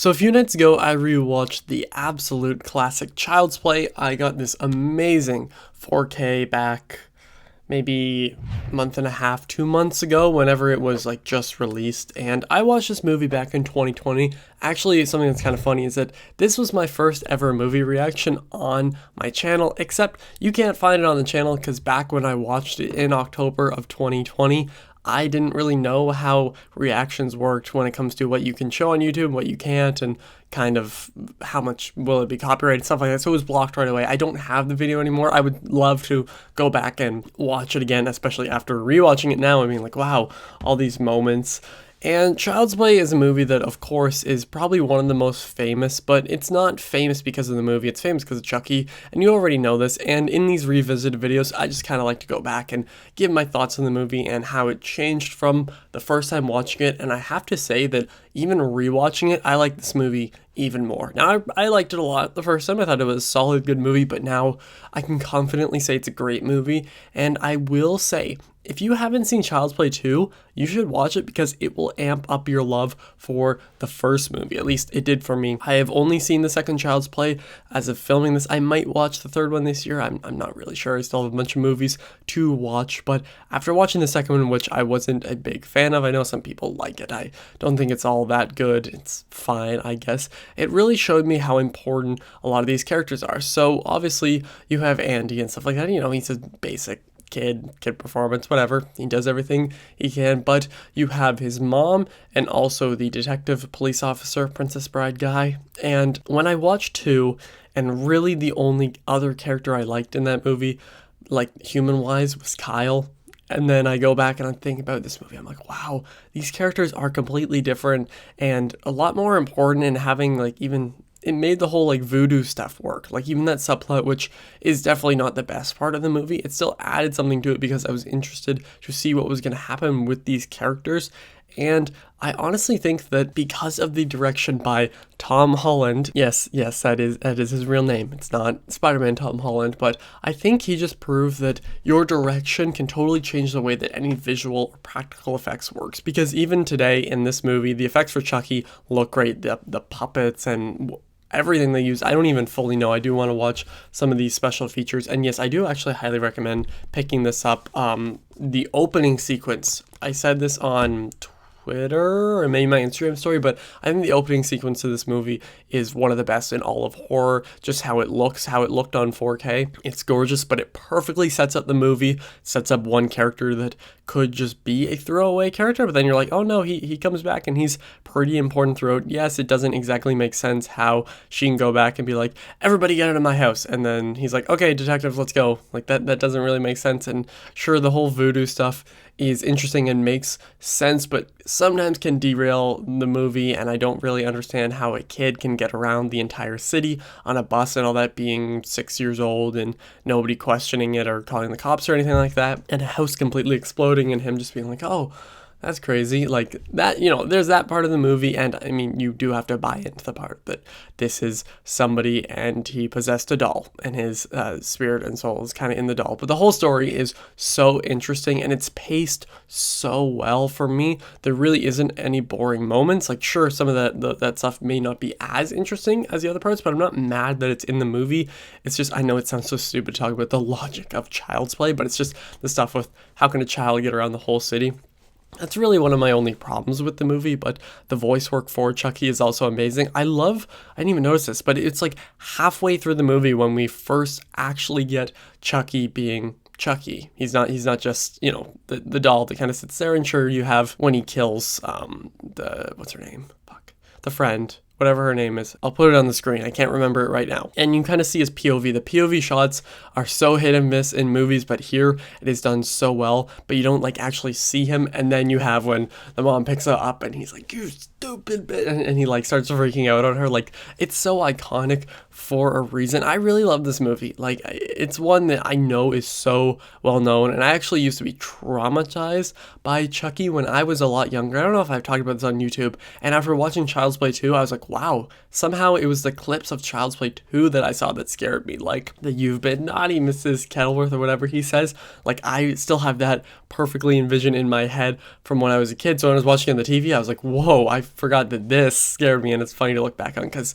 So a few nights ago, I rewatched the absolute classic Child's Play. I got this amazing 4K back maybe a month and a half, 2 months ago, whenever it was like just released. And I watched this movie back in 2020. Actually, something that's kind of funny is that this was my first ever movie reaction on my channel, except you can't find it on the channel because back when I watched it in October of 2020, I didn't really know how reactions worked when it comes to what you can show on YouTube, what you can't, and kind of how much will it be copyrighted, stuff like that. So it was blocked right away. I don't have the video anymore. I would love to go back and watch it again, especially after rewatching it now. I mean, like, wow, all these moments. And Child's Play is a movie that, of course, is probably one of the most famous, but it's not famous because of the movie. It's famous because of Chucky, and you already know this. And in these revisited videos, I just kind of like to go back and give my thoughts on the movie and how it changed from the first time watching it. And I have to say that even rewatching it, I like this movie even more. Now, I liked it a lot the first time. I thought it was a solid, good movie, but now I can confidently say it's a great movie. And I will say, if you haven't seen Child's Play 2, you should watch it because it will amp up your love for the first movie. At least it did for me. I have only seen the second Child's Play as of filming this. I might watch the third one this year. I'm not really sure. I still have a bunch of movies to watch. But after watching the second one, which I wasn't a big fan of, I know some people like it. I don't think it's all that good. It's fine, I guess. It really showed me how important a lot of these characters are. So obviously you have Andy and stuff like that. You know, he's a basic kid performance, whatever. He does everything he can, but you have his mom and also the detective police officer, Princess Bride guy. And when I watched 2, and really the only other character I liked in that movie, like human-wise, was Kyle. And then I go back and I'm thinking about this movie. I'm like, wow, these characters are completely different and a lot more important in having like even it made the whole like voodoo stuff work. Like even that subplot, which is definitely not the best part of the movie, it still added something to it because I was interested to see what was going to happen with these characters. And I honestly think that because of the direction by Tom Holland, yes, that is his real name. It's not Spider-Man Tom Holland, but I think he just proved that your direction can totally change the way that any visual or practical effects works. Because even today in this movie, the effects for Chucky look great. The puppets and everything they use, I don't even fully know. I do want to watch some of these special features. And yes, I do actually highly recommend picking this up. The opening sequence, I said this on Twitter or maybe my Instagram story, but I think the opening sequence of this movie is one of the best in all of horror. Just how it looks, how it looked on 4K. It's gorgeous, but it perfectly sets up the movie, sets up one character that could just be a throwaway character, but then you're like, oh no, he comes back and he's pretty important throughout. Yes, it doesn't exactly make sense how she can go back and be like, everybody get out of my house, and then he's like, okay, detective, let's go. Like that doesn't really make sense. And sure, the whole voodoo stuff is interesting and makes sense, but sometimes can derail the movie, and I don't really understand how a kid can get around the entire city on a bus and all that, being 6 years old and nobody questioning it or calling the cops or anything like that, and a house completely exploding and him just being like, oh, that's crazy. Like that, you know, there's that part of the movie, and I mean, you do have to buy into the part that this is somebody and he possessed a doll and his spirit and soul is kind of in the doll. But the whole story is so interesting and it's paced so well for me. There really isn't any boring moments. Like sure, some of that stuff may not be as interesting as the other parts, but I'm not mad that it's in the movie. It's just, I know it sounds so stupid to talk about the logic of Child's Play, but it's just the stuff with how can a child get around the whole city. That's really one of my only problems with the movie, but the voice work for Chucky is also amazing. I didn't even notice this, but it's like halfway through the movie when we first actually get Chucky being Chucky. He's not just, you know, the doll that kind of sits there, and sure you have when he kills what's her name? The friend. Whatever her name is. I'll put it on the screen. I can't remember it right now. And you kind of see his POV. The POV shots are so hit and miss in movies, but here it is done so well, but you don't like actually see him. And then you have when the mom picks her up and he's like, you stupid bitch, and he like starts freaking out on her. Like it's so iconic for a reason. I really love this movie. Like it's one that I know is so well known, and I actually used to be traumatized by Chucky when I was a lot younger. I don't know if I've talked about this on YouTube, and after watching Child's Play 2, I was like, like, wow, somehow it was the clips of Child's Play 2 that I saw that scared me, like the "You've been naughty, Mrs. Kettleworth," or whatever he says. Like, I still have that perfectly envisioned in my head from when I was a kid. So when I was watching on the TV, I was like, whoa, I forgot that this scared me, and it's funny to look back on because,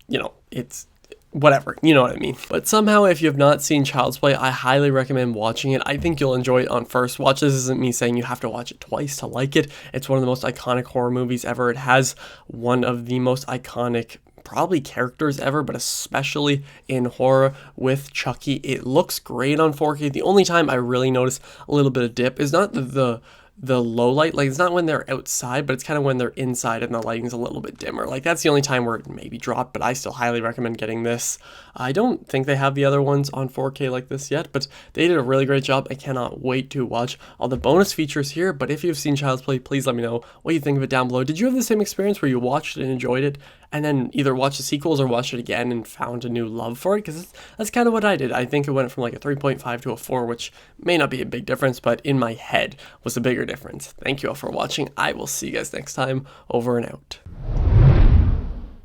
you know, it's whatever, you know what I mean. But somehow, if you have not seen Child's Play, I highly recommend watching it. I think you'll enjoy it on first watch. This isn't me saying you have to watch it twice to like it. It's one of the most iconic horror movies ever. It has one of the most iconic probably characters ever, but especially in horror with Chucky. It looks great on 4K. The only time I really notice a little bit of dip is not the low light, like it's not when they're outside, but it's kind of when they're inside and the lighting's a little bit dimmer. Like that's the only time where it maybe dropped, but I still highly recommend getting this. I don't think they have the other ones on 4K like this yet, but they did a really great job. I cannot wait to watch all the bonus features here. But if you've seen Child's Play, please let me know what you think of it down below. Did you have the same experience where you watched it and enjoyed it, and then either watch the sequels or watch it again and found a new love for it? Because that's kind of what I did. I think it went from like a 3.5 to a 4, which may not be a big difference, but in my head was a bigger difference. Thank you all for watching. I will see you guys next time. Over and out.